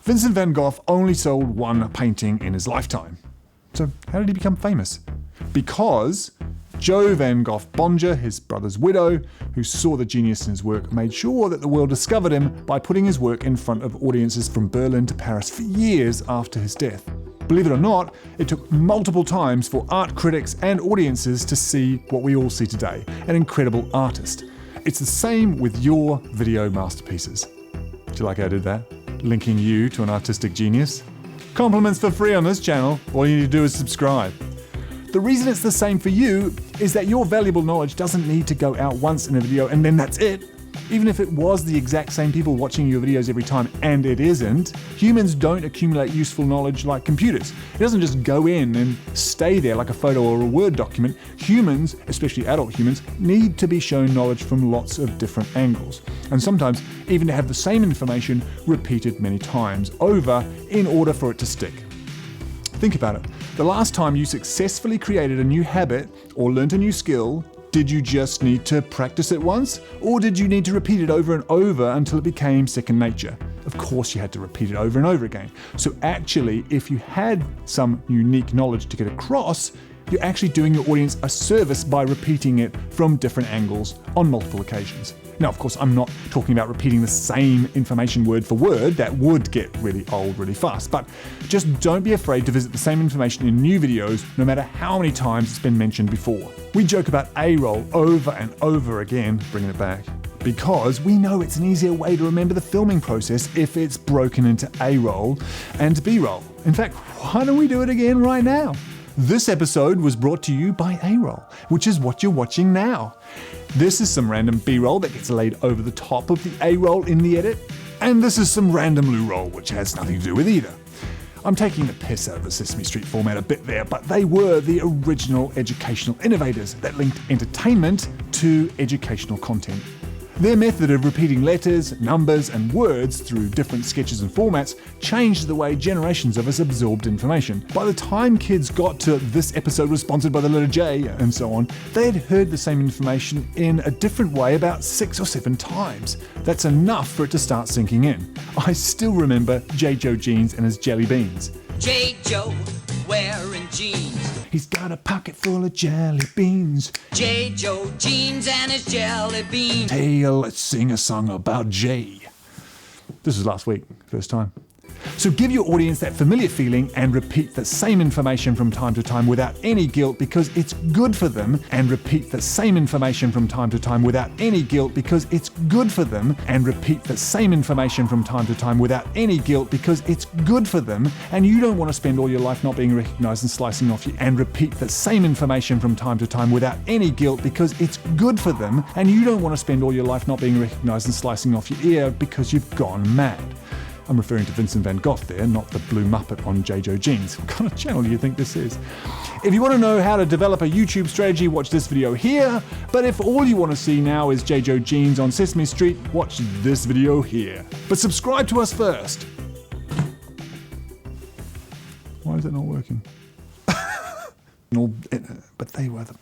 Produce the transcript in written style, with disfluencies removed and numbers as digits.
Vincent van Gogh only sold one painting in his lifetime. So how did he become famous? Because Jo van Gogh Bonge, his brother's widow, who saw the genius in his work, made sure that the world discovered him by putting his work in front of audiences from Berlin to Paris for years after his death. Believe it or not, it took multiple times for art critics and audiences to see what we all see today, an incredible artist. It's the same with your video masterpieces. Do you like how I did that? Linking you to an artistic genius? Compliments for free on this channel. All you need to do is subscribe. The reason it's the same for you is that your valuable knowledge doesn't need to go out once in a video and then that's it. Even if it was the exact same people watching your videos every time, and it isn't, humans don't accumulate useful knowledge like computers. It doesn't just go in and stay there like a photo or a Word document. Humans, especially adult humans, need to be shown knowledge from lots of different angles. And sometimes even to have the same information repeated many times over in order for it to stick. Think about it. The last time you successfully created a new habit or learnt a new skill, did you just need to practice it once? Or did you need to repeat it over and over until it became second nature? Of course you had to repeat it over and over again. So actually, if you had some unique knowledge to get across, you're actually doing your audience a service by repeating it from different angles on multiple occasions. Now, of course, I'm not talking about repeating the same information word for word. That would get really old really fast. But just don't be afraid to visit the same information in new videos, no matter how many times it's been mentioned before. We joke about A-roll over and over again, bringing it back, because we know it's an easier way to remember the filming process if it's broken into A-roll and B-roll. In fact, why don't we do it again right now? This episode was brought to you by A-roll, which is what you're watching now. This is some random B-roll that gets laid over the top of the A-roll in the edit, and this is some random loo-roll, which has nothing to do with either. I'm taking the piss out of the Sesame Street format a bit there, but they were the original educational innovators that linked entertainment to educational content. Their method of repeating letters, numbers, and words through different sketches and formats changed the way generations of us absorbed information. By the time kids got to this episode was sponsored by the letter J and so on, they had heard the same information in a different way about 6 or 7 times. That's enough for it to start sinking in. I still remember J. Joe Jeans and his jelly beans. J. Joe wearing jeans. He's got a pocket full of jelly beans. J. Joe jeans and his jelly beans. Hey, let's sing a song about Jay. This was last week, first time. So give your audience that familiar feeling and repeat the same information from time to time without any guilt because it's good for them, and repeat the same information from time to time without any guilt because it's good for them, and repeat the same information from time to time without any guilt because it's good for them, and you don't want to spend all your life not being recognized and slicing off you, and repeat the same information from time to time without any guilt because it's good for them, and you don't want to spend all your life not being recognized and slicing off your ear because you've gone mad. I'm referring to Vincent van Gogh there, not the blue Muppet on J. Joe Jeans. What kind of channel do you think this is? If you want to know how to develop a YouTube strategy, watch this video here. But if all you want to see now is J. Joe Jeans on Sesame Street, watch this video here. But subscribe to us first. Why is it not working? But they were the